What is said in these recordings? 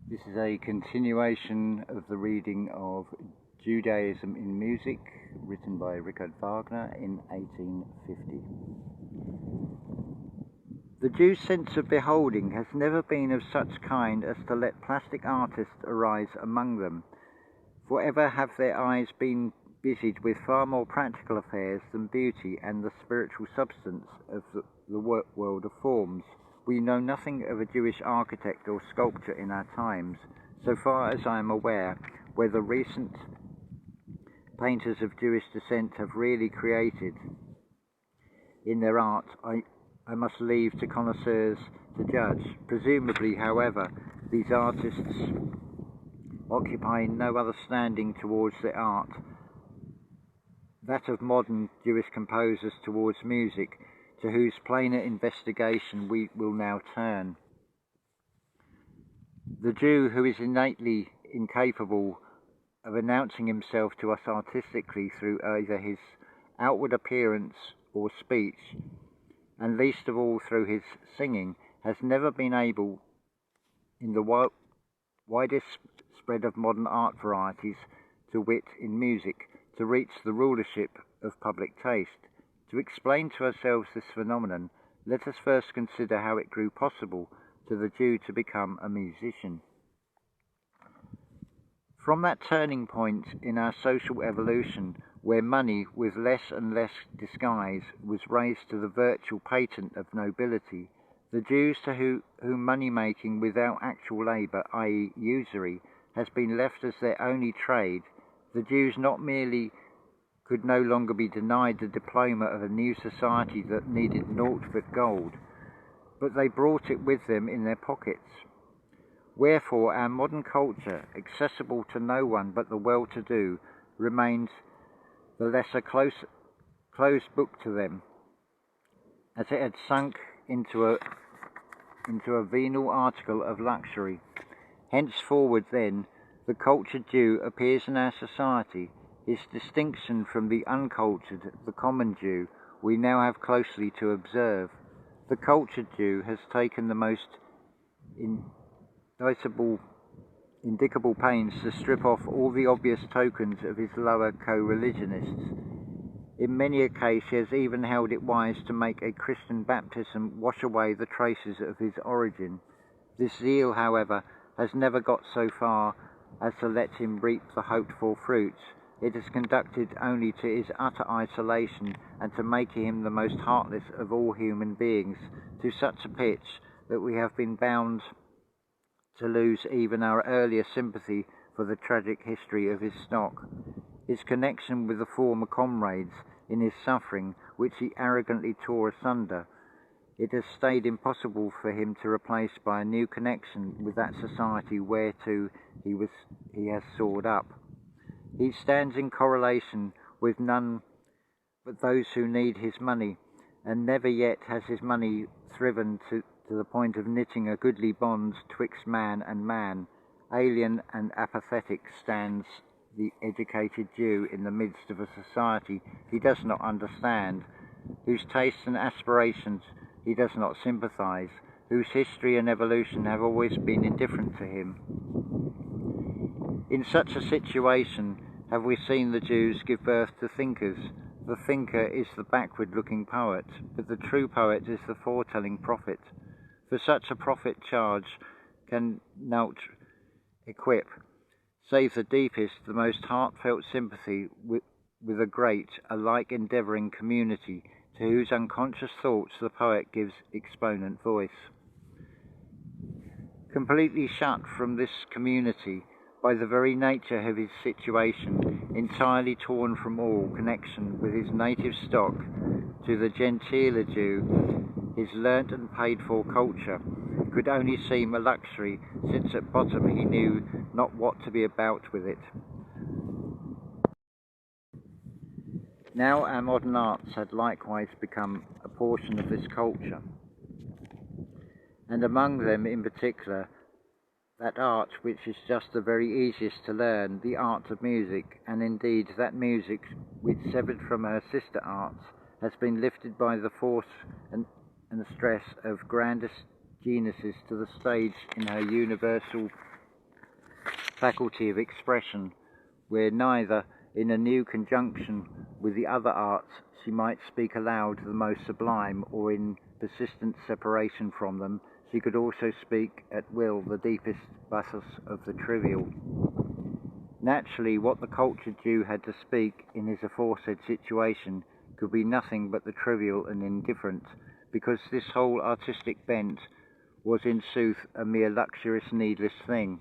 This is a continuation of the reading of Judaism in Music, written by Richard Wagner in 1850. The Jew's sense of beholding has never been of such kind as to let plastic artists arise among them. For ever have their eyes been busied with far more practical affairs than beauty and the spiritual substance of the world of forms. We know nothing of a Jewish architect or sculptor in our times, so far as I am aware, where the recent painters of Jewish descent have really created in their art. I must leave to connoisseurs to judge. Presumably, however, these artists occupy no other standing towards their art, that of modern Jewish composers towards music, to whose plainer investigation we will now turn. The Jew, who is innately incapable of announcing himself to us artistically through either his outward appearance or speech, and least of all through his singing, has never been able, in the widest spread of modern art varieties, to wit in music, to reach the rulership of public taste. To explain to ourselves this phenomenon, let us first consider how it grew possible to the Jew to become a musician. From that turning point in our social evolution, where money, with less and less disguise, was raised to the virtual patent of nobility, the Jews to whom money-making without actual labour, i.e. usury, has been left as their only trade, the Jews not merely could no longer be denied the diploma of a new society that needed naught but gold, but they brought it with them in their pockets. Wherefore our modern culture, accessible to no one but the well-to-do, remains the less a closed book to them, as it had sunk into a venal article of luxury. Henceforward, then, the cultured Jew appears in our society. His distinction from the uncultured, the common Jew, we now have closely to observe. The cultured Jew has taken the most indicable pains to strip off all the obvious tokens of his lower co-religionists. In many a case he has even held it wise to make a Christian baptism wash away the traces of his origin. This zeal, however, has never got so far as to let him reap the hoped-for fruits. It is conducted only to his utter isolation, and to make him the most heartless of all human beings, to such a pitch that we have been bound to lose even our earlier sympathy for the tragic history of his stock, his connection with the former comrades in his suffering, which he arrogantly tore asunder. It has stayed impossible for him to replace by a new connection with that society whereto he has soared up. He stands in correlation with none but those who need his money, and never yet has his money thriven to the point of knitting a goodly bond twixt man and man. Alien and apathetic stands the educated Jew in the midst of a society he does not understand, whose tastes and aspirations he does not sympathize, whose history and evolution have always been indifferent to him. In such a situation have we seen the Jews give birth to thinkers. The thinker is the backward-looking poet, but the true poet is the foretelling prophet. For such a prophet charge can naught equip, save the deepest, the most heartfelt sympathy with a great, alike endeavouring community, to whose unconscious thoughts the poet gives exponent voice. Completely shut from this community, by the very nature of his situation, entirely torn from all connection with his native stock, to the genteeler Jew, his learnt and paid-for culture could only seem a luxury, since at bottom he knew not what to be about with it. Now our modern arts had likewise become a portion of this culture, and among them in particular that art which is just the very easiest to learn, the art of music, and indeed that music which, severed from her sister arts, has been lifted by the force and stress of grandest geniuses to the stage in her universal faculty of expression, where neither, in a new conjunction with the other arts, she might speak aloud the most sublime, or in persistent separation from them, she could also speak at will the deepest bathos of the trivial. Naturally, what the cultured Jew had to speak in his aforesaid situation could be nothing but the trivial and indifferent, because this whole artistic bent was in sooth a mere luxurious, needless thing,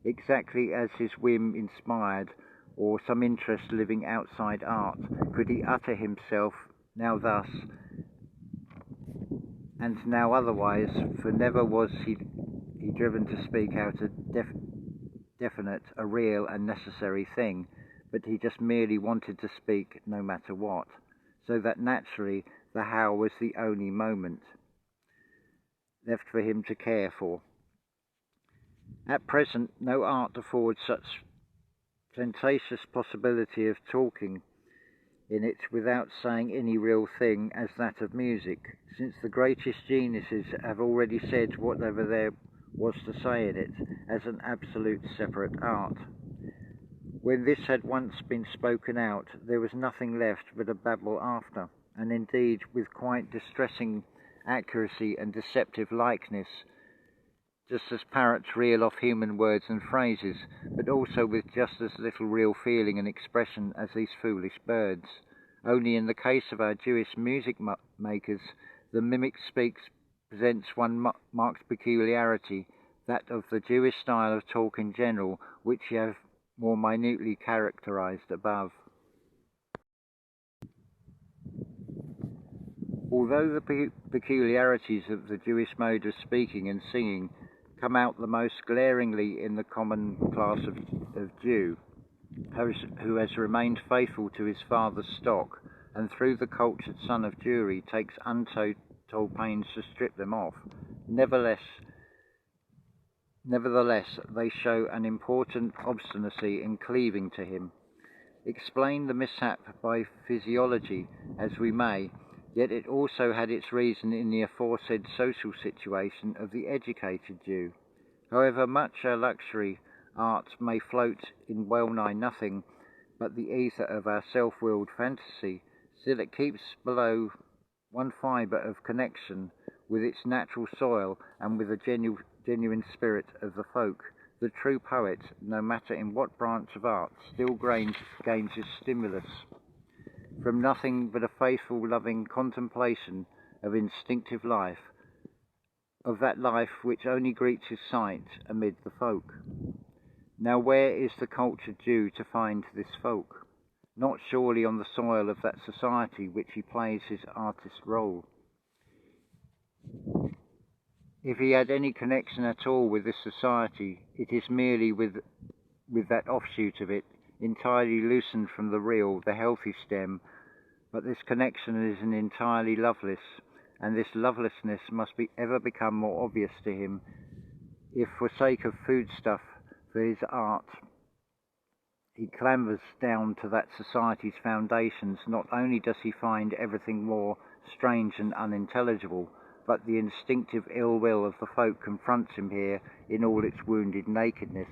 exactly as his whim inspired, or some interest living outside art, could he utter himself now thus, and now otherwise, for never was he driven to speak out a definite, a real and necessary thing, but he just merely wanted to speak no matter what, so that naturally the how was the only moment left for him to care for. At present, no art affords such fantastious possibility of talking in it without saying any real thing as that of music, since the greatest geniuses have already said whatever there was to say in it as an absolute separate art. When this had once been spoken out, there was nothing left but a babble after, and indeed with quite distressing accuracy and deceptive likeness, just as parrots reel off human words and phrases, but also with just as little real feeling and expression as these foolish birds. Only in the case of our Jewish music makers, the mimic presents one marked peculiarity, that of the Jewish style of talk in general, which you have more minutely characterized above. Although the peculiarities of the Jewish mode of speaking and singing come out the most glaringly in the common class of Jew, who has remained faithful to his father's stock, and through the cultured son of Jewry takes untold pains to strip them off, nevertheless they show an important obstinacy in cleaving to him. Explain the mishap by physiology as we may, yet it also had its reason in the aforesaid social situation of the educated Jew. However much our luxury art may float in well-nigh nothing but the ether of our self-willed fantasy, still it keeps below one fibre of connection with its natural soil and with the genuine spirit of the folk. The true poet, no matter in what branch of art, still gains his stimulus from nothing but a faithful, loving contemplation of instinctive life, of that life which only greets his sight amid the folk. Now where is the cultured Jew to find this folk? Not surely on the soil of that society which he plays his artist role. If he had any connection at all with this society, it is merely with that offshoot of it, entirely loosened from the real, the healthy stem, but this connection is entirely loveless, and this lovelessness must ever become more obvious to him, if for sake of foodstuff for his art he clambers down to that society's foundations. Not only does he find everything more strange and unintelligible, but the instinctive ill will of the folk confronts him here in all its wounded nakedness,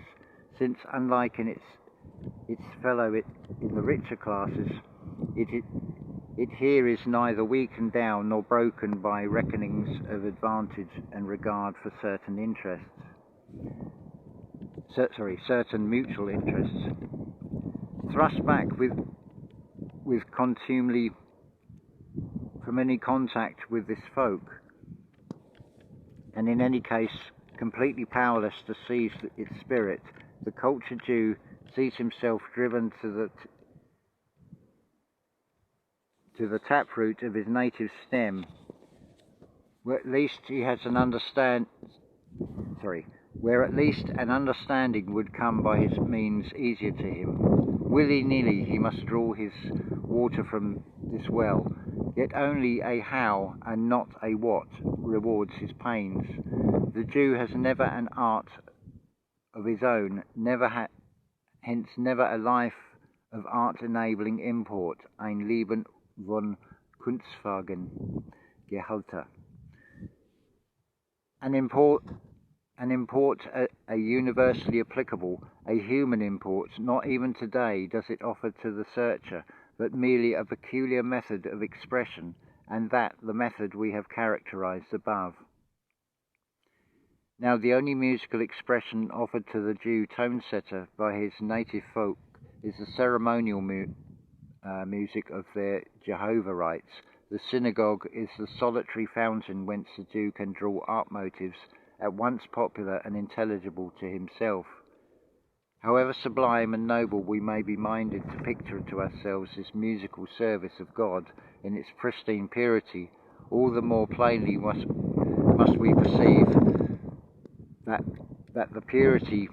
since unlike in its fellow in the richer classes, it here is neither weakened down nor broken by reckonings of advantage and regard for certain interests. Certain mutual interests. Thrust back with contumely from any contact with this folk, and in any case completely powerless to seize its spirit, the cultured Jew sees himself driven to the taproot of his native stem, where at least an understanding would come by his means easier to him. Willy-nilly he must draw his water from this well, yet only a how and not a what rewards his pains. The Jew has never an art of his own, hence never a life of art-enabling import, ein Leben von Kunstwagen Gehalter. An an import, a universally applicable, a human import. Not even today does it offer to the searcher, but merely a peculiar method of expression, and that the method we have characterized above. Now, the only musical expression offered to the Jew tone-setter by his native folk is the ceremonial music of their Jehovah-rites. The synagogue is the solitary fountain whence the Jew can draw art motives at once popular and intelligible to himself. However sublime and noble we may be minded to picture to ourselves this musical service of God in its pristine purity, all the more plainly must we perceive that the purity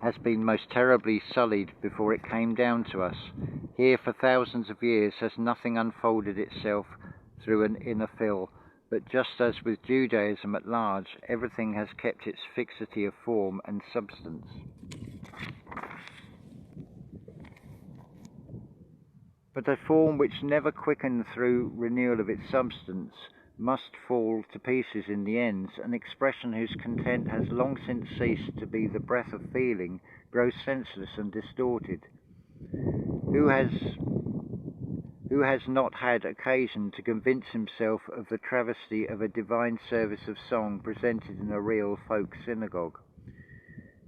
has been most terribly sullied before it came down to us. Here for thousands of years has nothing unfolded itself through an inner fill, but just as with Judaism at large, everything has kept its fixity of form and substance. But a form which never quickened through renewal of its substance must fall to pieces in the end. An expression whose content has long since ceased to be the breath of feeling grows senseless and distorted. Who has not had occasion to convince himself of the travesty of a divine service of song presented in a real folk synagogue?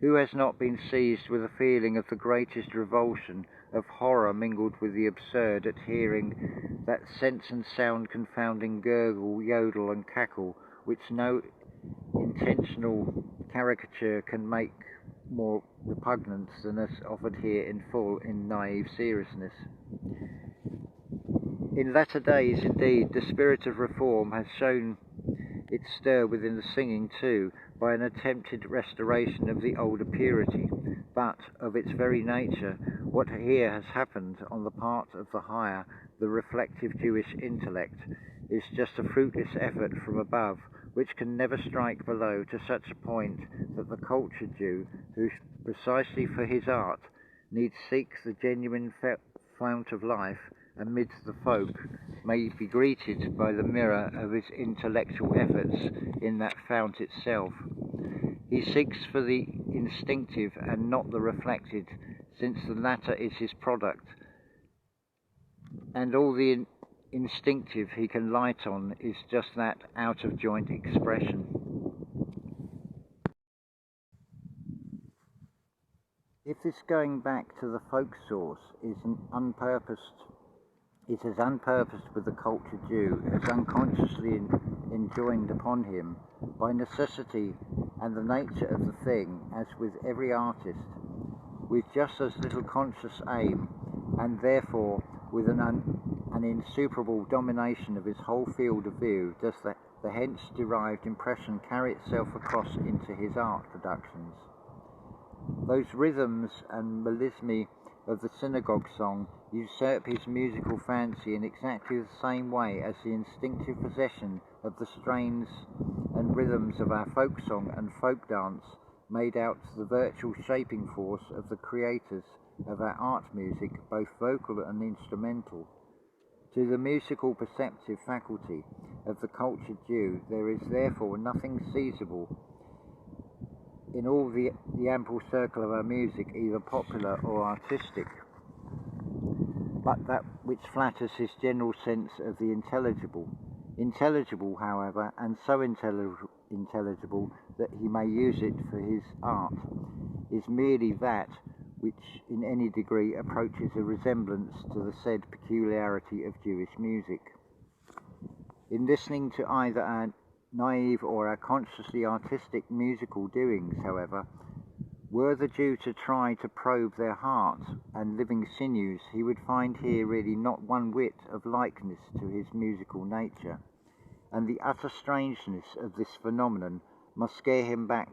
Who has not been seized with a feeling of the greatest revulsion, of horror mingled with the absurd, at hearing that sense and sound confounding gurgle, yodel and cackle, which no intentional caricature can make more repugnant than is offered here in full in naive seriousness? In latter days, indeed, the spirit of reform has shown its stir within the singing too, by an attempted restoration of the older purity, but of its very nature, what here has happened on the part of the higher, the reflective Jewish intellect, is just a fruitless effort from above, which can never strike below to such a point that the cultured Jew, who precisely for his art needs seek the genuine fount of life amidst the folk, may be greeted by the mirror of his intellectual efforts in that fount itself. He seeks for the instinctive and not the reflected, since the latter is his product, and all the instinctive he can light on is just that out-of-joint expression. If this going back to the folk source is as unpurposed with the cultured Jew as unconsciously enjoined upon him by necessity and the nature of the thing as with every artist, with just as little conscious aim, and therefore with an insuperable domination of his whole field of view, does the hence derived impression carry itself across into his art productions. Those rhythms and melismi of the synagogue song usurp his musical fancy in exactly the same way as the instinctive possession of the strains and rhythms of our folk song and folk dance made out the virtual shaping force of the creators of our art music, both vocal and instrumental. To the musical perceptive faculty of the cultured Jew there is therefore nothing seizable in all the ample circle of our music, either popular or artistic, but that which flatters his general sense of the intelligible. Intelligible, however, and so intelligible that he may use it for his art, is merely that which in any degree approaches a resemblance to the said peculiarity of Jewish music. In listening to either our naive or our consciously artistic musical doings, however, were the Jew to try to probe their hearts and living sinews, he would find here really not one whit of likeness to his musical nature, and the utter strangeness of this phenomenon must scare him back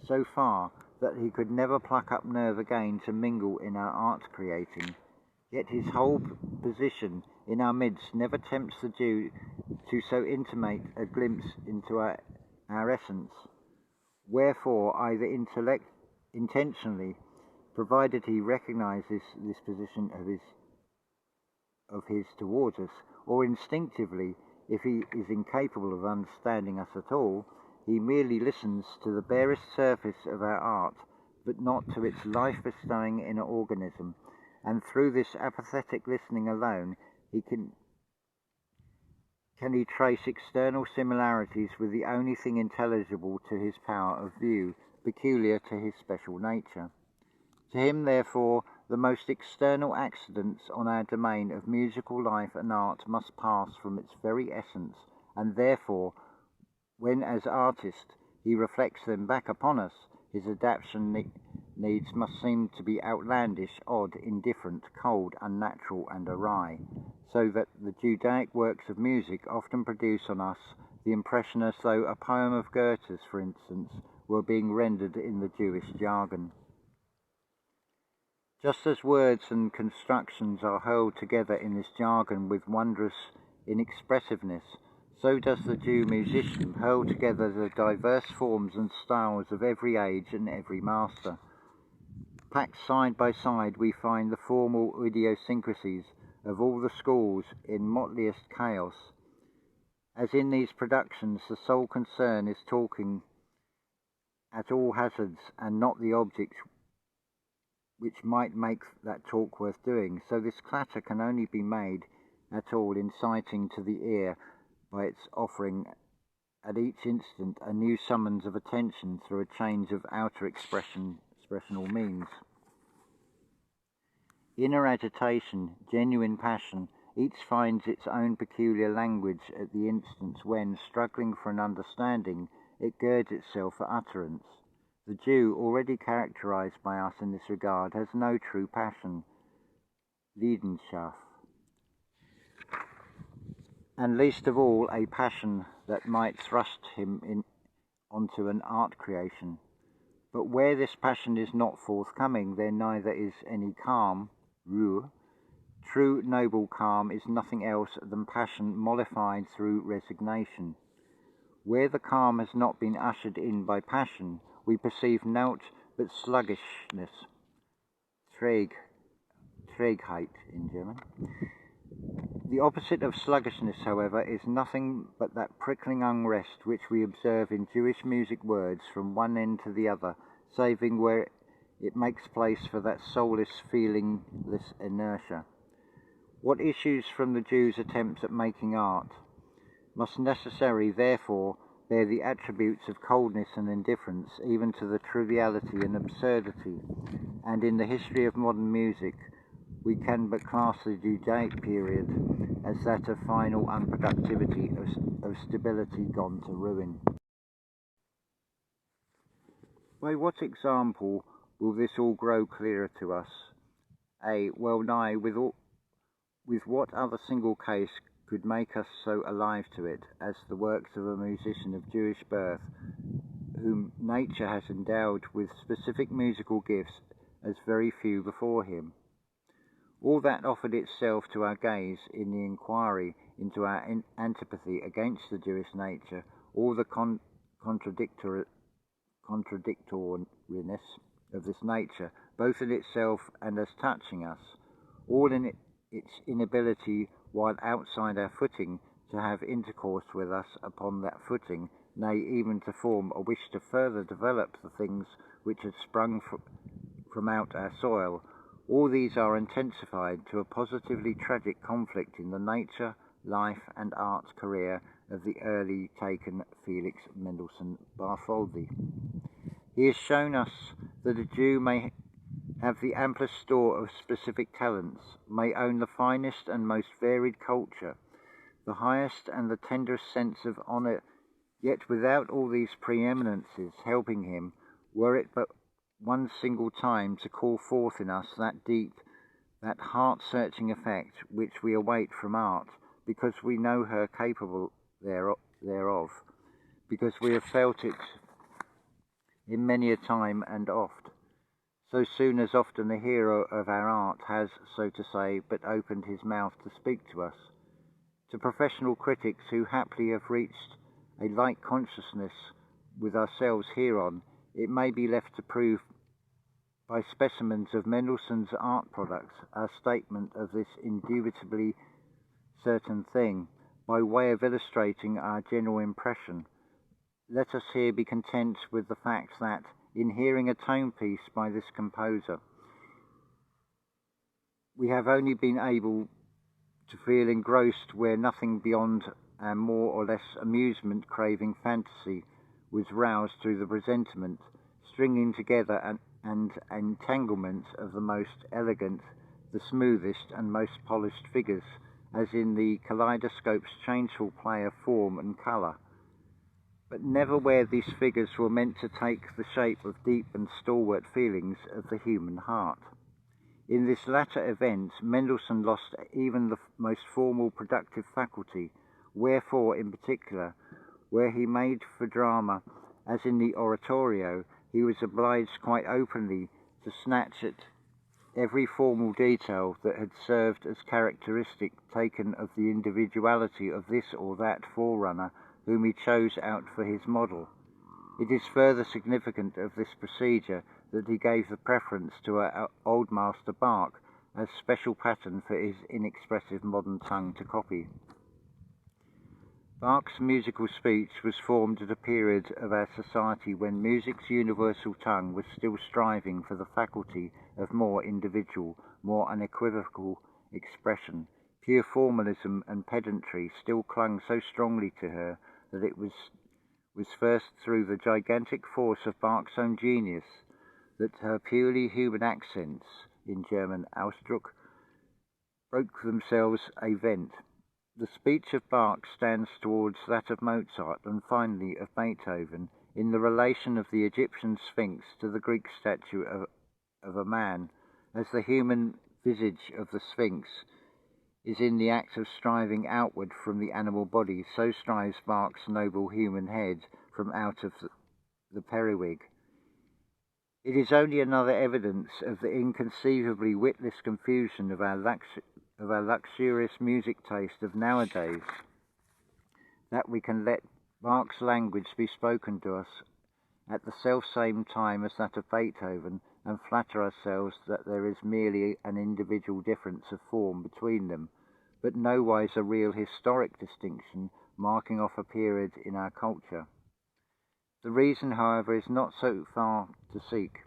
so far that he could never pluck up nerve again to mingle in our art creating. Yet his whole position in our midst never tempts the Jew to so intimate a glimpse into our essence. Wherefore, either intentionally, provided he recognizes this position of his towards us, or instinctively, if he is incapable of understanding us at all, He merely listens to the barest surface of our art, but not to its life-bestowing inner organism, and through this apathetic listening alone, can he trace external similarities with the only thing intelligible to his power of view, peculiar to his special nature. To him, therefore, the most external accidents on our domain of musical life and art must pass from its very essence, and therefore, when as artist he reflects them back upon us, his adaptation needs must seem to be outlandish, odd, indifferent, cold, unnatural, and awry, so that the Judaic works of music often produce on us the impression as though a poem of Goethe's, for instance, were being rendered in the Jewish jargon. Just as words and constructions are hurled together in this jargon with wondrous inexpressiveness, so does the Jew musician hurl together the diverse forms and styles of every age and every master. Packed side by side, we find the formal idiosyncrasies of all the schools in motliest chaos. As in these productions, the sole concern is talking at all hazards, and not the objects which might make that talk worth doing. So this clatter can only be made at all inciting to the ear by its offering at each instant a new summons of attention through a change of outer expressional means. Inner agitation, genuine passion, each finds its own peculiar language at the instant when, struggling for an understanding, it girds itself for utterance. The Jew, already characterized by us in this regard, has no true passion, Leidenschaft, and least of all a passion that might thrust him onto an art creation. But where this passion is not forthcoming, there neither is any calm, Ruhe. True noble calm is nothing else than passion mollified through resignation. Where the calm has not been ushered in by passion, we perceive naught but sluggishness, Trägheit in German. The opposite of sluggishness, however, is nothing but that prickling unrest which we observe in Jewish music words from one end to the other, saving where it makes place for that soulless, feelingless inertia. What issues from the Jews' attempts at making art must necessarily, therefore, bear the attributes of coldness and indifference, even to the triviality and absurdity, and in the history of modern music, we can but class the Judaic period as that of final unproductivity, of stability gone to ruin. By what example will this all grow clearer to us? Well nigh with what other single case could make us so alive to it as the works of a musician of Jewish birth, whom nature has endowed with specific musical gifts as very few before him? All that offered itself to our gaze in the inquiry into our antipathy against the Jewish nature, all the contradictoriness of this nature, both in itself and as touching us, all in its inability, while outside our footing, to have intercourse with us upon that footing, nay, even to form a wish to further develop the things which had sprung from out our soil, all these are intensified to a positively tragic conflict in the nature, life, and art career of the early taken Felix Mendelssohn Bartholdy. He has shown us that a Jew may have the amplest store of specific talents, may own the finest and most varied culture, the highest and the tenderest sense of honour, yet without all these preeminences helping him, were it but one single time to call forth in us that deep, that heart-searching effect which we await from art, because we know her capable thereof, because we have felt it in many a time and oft, so soon as often the hero of our art has, so to say, but opened his mouth to speak to us. To professional critics who haply have reached a like consciousness with ourselves hereon, it may be left to prove by specimens of Mendelssohn's art products our statement of this indubitably certain thing, by way of illustrating our general impression. let us here be content with the fact that, in hearing a tone piece by this composer, we have only been able to feel engrossed where nothing beyond our more or less amusement-craving fantasy was roused through the presentiment, stringing together and entanglement of the most elegant, the smoothest and most polished figures, as in the kaleidoscope's changeful play of form and colour, but never where these figures were meant to take the shape of deep and stalwart feelings of the human heart. In this latter event, Mendelssohn lost even the most formal productive faculty, wherefore, in particular, where he made for drama, as in the oratorio, he was obliged quite openly to snatch at every formal detail that had served as characteristic taken of the individuality of this or that forerunner whom he chose out for his model. It is further significant of this procedure that he gave the preference to our old master Bach as special pattern for his inexpressive modern tongue to copy. Bach's musical speech was formed at a period of our society when music's universal tongue was still striving for the faculty of more individual, more unequivocal expression. Pure formalism and pedantry still clung so strongly to her that it was first through the gigantic force of Bach's own genius that her purely human accents, in German Ausdruck, broke themselves a vent. The speech of Bach stands towards that of Mozart and finally of Beethoven in the relation of the Egyptian Sphinx to the Greek statue of a man, as the human visage of the Sphinx is in the act of striving outward from the animal body, so strives Bach's noble human head from out of the periwig. It is only another evidence of the inconceivably witless confusion of our luxurious music taste of nowadays, that we can let Bach's language be spoken to us at the self-same time as that of Beethoven, and flatter ourselves that there is merely an individual difference of form between them, but nowise a real historic distinction marking off a period in our culture. The reason, however, is not so far to seek.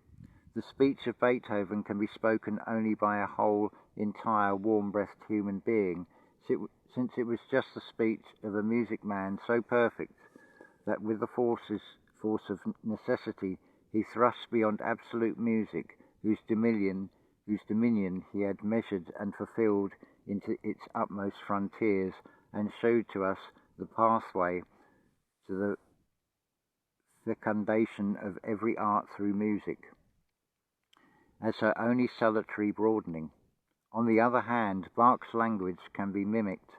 The speech of Beethoven can be spoken only by a whole, entire, warm-breathed human being, since it was just the speech of a music man so perfect that with the force of necessity he thrust beyond absolute music, whose dominion he had measured and fulfilled into its utmost frontiers, and showed to us the pathway to the fecundation of every art through music, as her only salutary broadening. On the other hand, Bach's language can be mimicked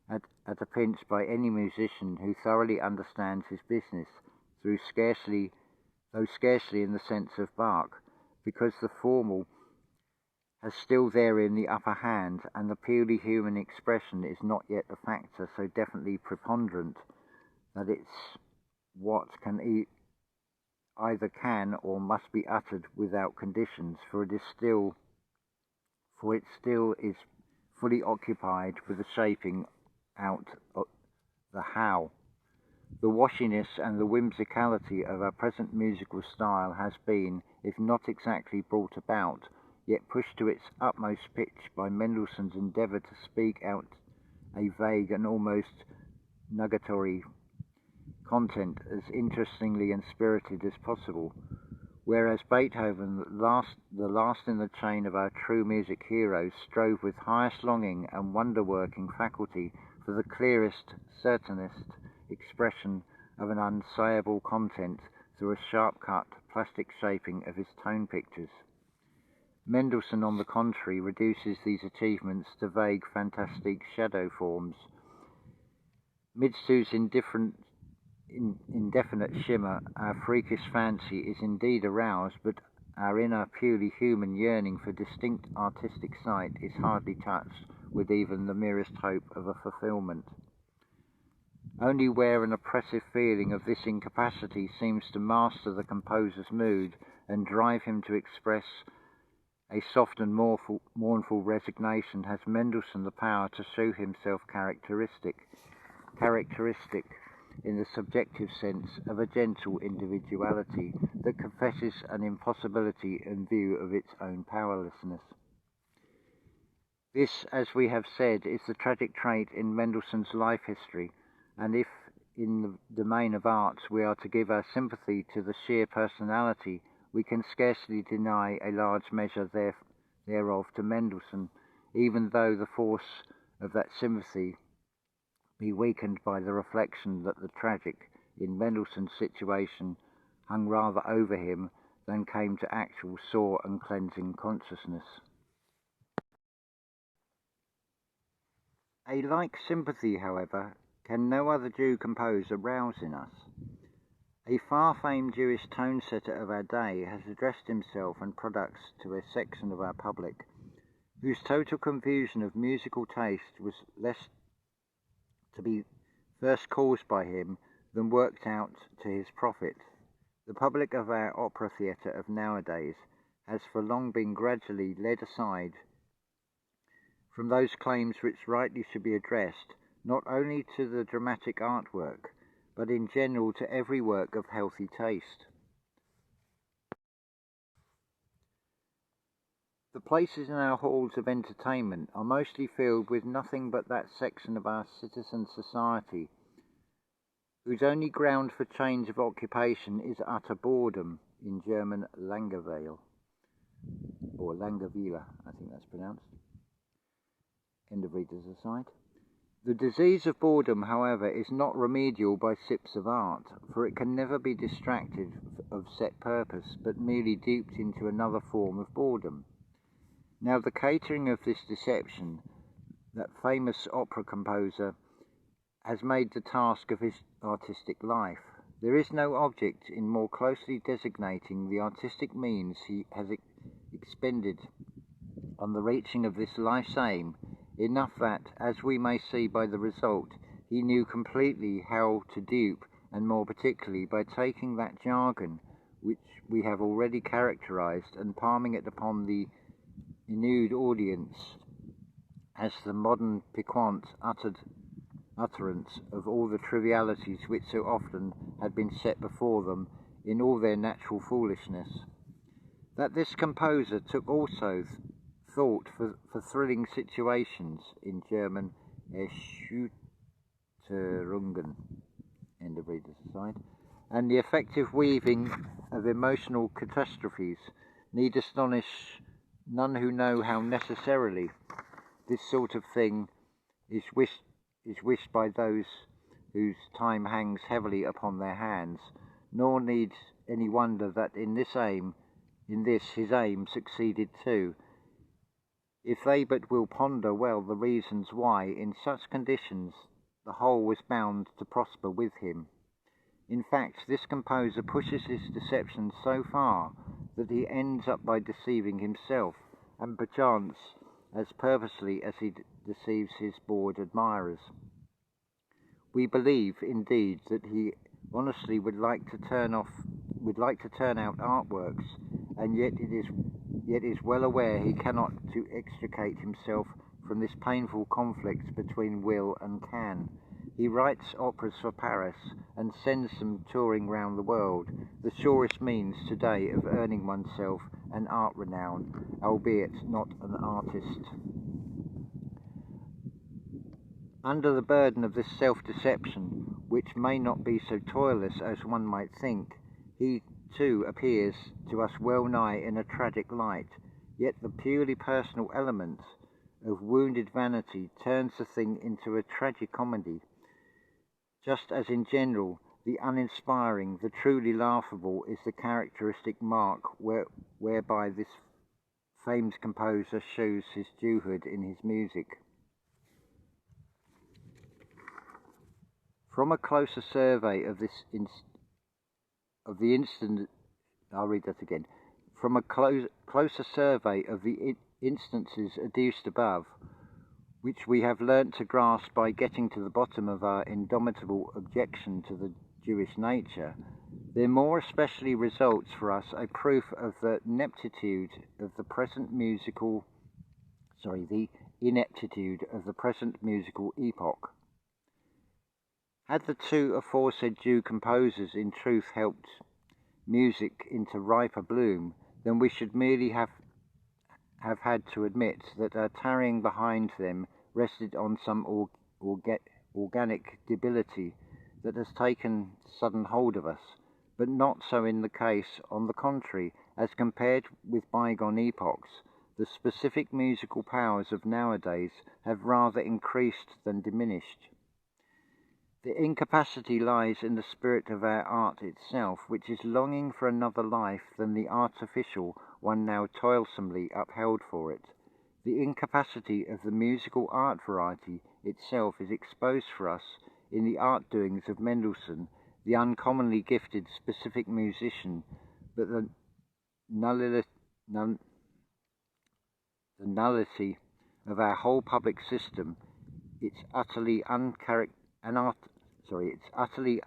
at a pinch by any musician who thoroughly understands his business, though scarcely in the sense of Bach, because the formal has still therein the upper hand, and the purely human expression is not yet a factor so definitely preponderant that it's what can either can or must be uttered without conditions, for it still is fully occupied with the shaping out of the how. The washiness and the whimsicality of our present musical style has been, if not exactly brought about, yet pushed to its utmost pitch by Mendelssohn's endeavour to speak out a vague and almost nugatory content as interestingly and spirited as possible, whereas Beethoven, the last in the chain of our true music heroes, strove with highest longing and wonder-working faculty for the clearest, certainest expression of an unsayable content through a sharp-cut, plastic shaping of his tone pictures. Mendelssohn, on the contrary, reduces these achievements to vague, fantastic shadow forms. Midst whose indefinite shimmer our freakish fancy is indeed aroused, but our inner, purely human yearning for distinct artistic sight is hardly touched with even the merest hope of a fulfilment. Only where an oppressive feeling of this incapacity seems to master the composer's mood and drive him to express a soft and mournful resignation has Mendelssohn the power to show himself characteristic. in the subjective sense of a gentle individuality that confesses an impossibility in view of its own powerlessness. This, as we have said, is the tragic trait in Mendelssohn's life history, and if in the domain of arts we are to give our sympathy to the sheer personality, we can scarcely deny a large measure thereof to Mendelssohn, even though the force of that sympathy be weakened by the reflection that the tragic in Mendelssohn's situation hung rather over him than came to actual sore and cleansing consciousness. A like sympathy, however, can no other Jew composer rouse in us. A far-famed Jewish tone-setter of our day has addressed himself and products to a section of our public whose total confusion of musical taste was less to be first caused by him than worked out to his profit. The public of our opera theatre of nowadays has for long been gradually led aside from those claims which rightly should be addressed not only to the dramatic artwork, but in general to every work of healthy taste. The places in our halls of entertainment are mostly filled with nothing but that section of our citizen society whose only ground for change of occupation is utter boredom, in German Langeweile, or Langeweile, I think that's pronounced. End of reader's aside. The disease of boredom, however, is not remedial by sips of art, for it can never be distracted of set purpose, but merely duped into another form of boredom. Now, the catering of this deception, that famous opera composer has made the task of his artistic life. There is no object in more closely designating the artistic means he has expended on the reaching of this life's aim, enough that, as we may see by the result, he knew completely how to dupe, and more particularly by taking that jargon which we have already characterized and palming it upon the renewed audience as the modern piquant utterance of all the trivialities which so often had been set before them in all their natural foolishness. That this composer took also thought for thrilling situations, in German Erschütterungen, end of reader's aside, and the effective weaving of emotional catastrophes need astonish none who know how necessarily this sort of thing is wished by those whose time hangs heavily upon their hands, nor needs any wonder that in this his aim succeeded too, if they but will ponder well the reasons why, in such conditions, the whole was bound to prosper with him. In fact, this composer pushes his deception so far that he ends up by deceiving himself, and perchance as purposely as he deceives his bored admirers. We believe, indeed, that he honestly would like to turn out artworks, and yet is well aware he cannot to extricate himself from this painful conflict between will and can. He writes operas for Paris and sends them touring round the world, the surest means today of earning oneself an art renown, albeit not an artist. Under the burden of this self-deception, which may not be so toilless as one might think, he too appears to us well nigh in a tragic light, yet the purely personal element of wounded vanity turns the thing into a tragicomedy, just as in general the uninspiring, the truly laughable is the characteristic mark whereby this famed composer shows his Jewhood in his music. From a closer survey of this closer survey of the instances adduced above, which we have learnt to grasp by getting to the bottom of our indomitable objection to the Jewish nature, there more especially results for us a proof of the ineptitude of the present musical epoch. Had the two aforesaid Jew composers in truth helped music into riper bloom, then we should merely have had to admit that our tarrying behind them rested on some organic debility that has taken sudden hold of us, but not so in the case. On the contrary, as compared with bygone epochs, the specific musical powers of nowadays have rather increased than diminished. The incapacity lies in the spirit of our art itself, which is longing for another life than the artificial one now toilsomely upheld for it. The incapacity of the musical art variety itself is exposed for us in the art doings of Mendelssohn, the uncommonly gifted specific musician, but the nullity of our whole public system, its utterly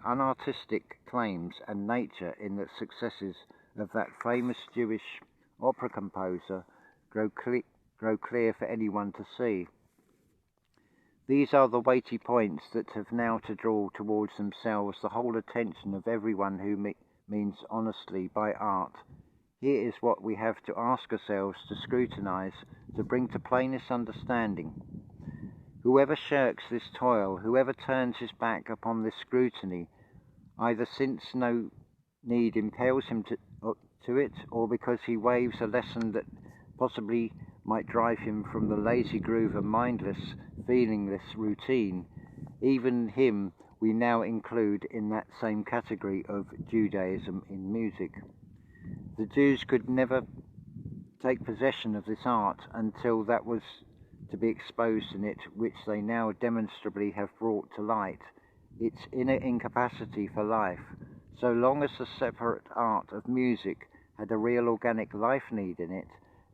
unartistic claims and nature in the successes of that famous Jewish opera composer grow clear for anyone to see. These are the weighty points that have now to draw towards themselves the whole attention of everyone who means honestly by art. Here is what we have to ask ourselves, to scrutinize, to bring to plainest understanding. Whoever shirks this toil, whoever turns his back upon this scrutiny, either since no need impels him to it, or because he waives a lesson that possibly might drive him from the lazy groove of mindless, feelingless routine, even him we now include in that same category of Judaism in music. The Jews could never take possession of this art until that was to be exposed in it, which they now demonstrably have brought to light, its inner incapacity for life. So long as the separate art of music had a real organic life need in it,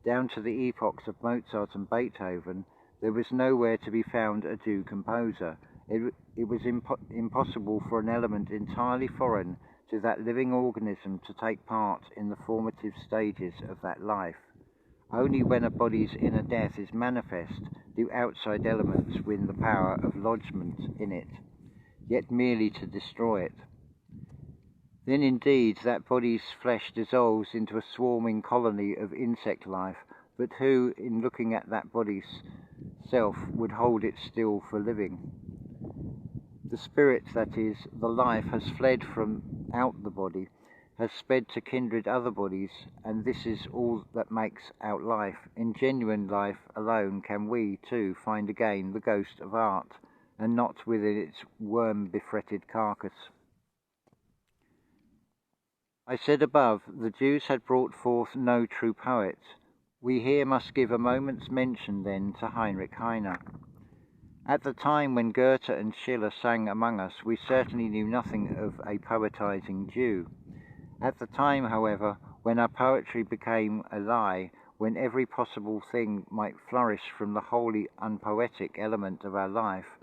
down to the epochs of Mozart and Beethoven, there was nowhere to be found a Jew composer. It was impossible for an element entirely foreign to that living organism to take part in the formative stages of that life. Only when a body's inner death is manifest do outside elements win the power of lodgment in it, yet merely to destroy it. Then indeed that body's flesh dissolves into a swarming colony of insect life, but who, in looking at that body's self, would hold it still for living? The spirit, that is, the life, has fled from out the body, has sped to kindred other bodies, and this is all that makes out life. In genuine life alone can we, too, find again the ghost of art, and not within its worm-befretted carcass. I said above, the Jews had brought forth no true poets. We here must give a moment's mention then to Heinrich Heine. At the time when Goethe and Schiller sang among us, we certainly knew nothing of a poetizing Jew. At the time, however, when our poetry became a lie, when every possible thing might flourish from the wholly unpoetic element of our life,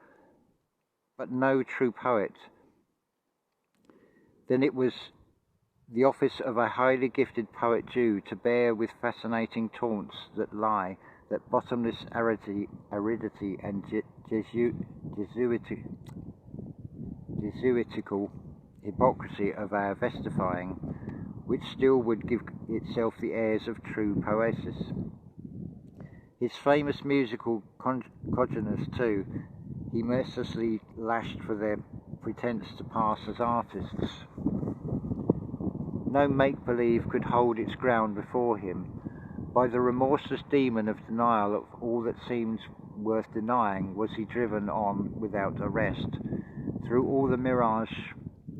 but no true poet, then it was the office of a highly gifted poet Jew to bear with fascinating taunts that lie, that bottomless aridity and Jesuitical hypocrisy of our vestifying, which still would give itself the airs of true poesis. His famous musical congeners, too, he mercilessly lashed for their pretense to pass as artists. No make-believe could hold its ground before him. By the remorseless demon of denial of all that seems worth denying was he driven on without arrest, through all the mirage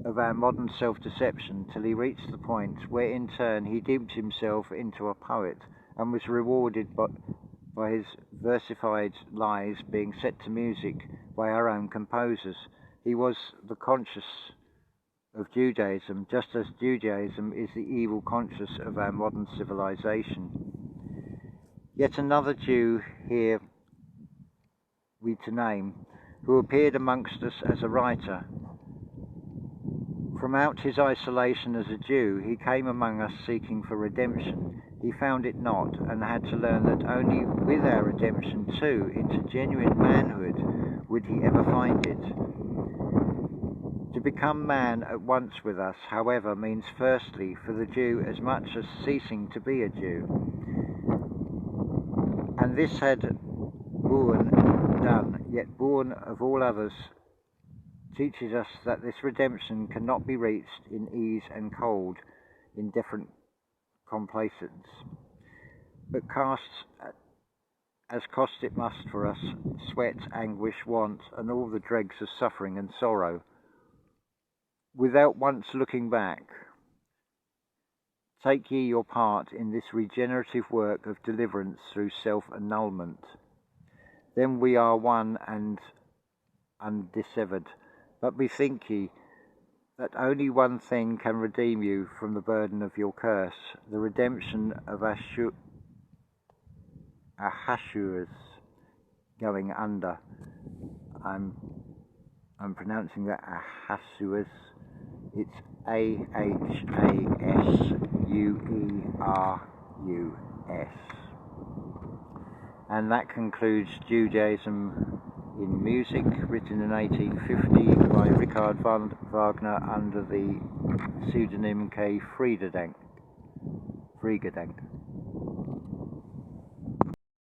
of our modern self-deception, till he reached the point where in turn he dipped himself into a poet, and was rewarded by his versified lies being set to music by our own composers. He was the conscience of Judaism, just as Judaism is the evil conscience of our modern civilization. Yet another Jew here we to name, who appeared amongst us as a writer. From out his isolation as a Jew, he came among us seeking for redemption. He found it not, and had to learn that only with our redemption, too, into genuine manhood, would he ever find it. To become man at once with us, however, means firstly for the Jew as much as ceasing to be a Jew. And this had Bourne done, yet Bourne of all others teaches us that this redemption cannot be reached in ease and cold, indifferent complacence, but casts, as cost it must for us, sweat, anguish, want, and all the dregs of suffering and sorrow, without once looking back. Take ye your part in this regenerative work of deliverance through self-annulment. Then we are one and undissevered. But bethink ye that only one thing can redeem you from the burden of your curse, the redemption of Ahasuerus going under. I'm pronouncing that Ahasuerus. It's Ahasuerus. And that concludes Judaism in Music, written in 1850 by Richard Wagner under the pseudonym K. Friededank.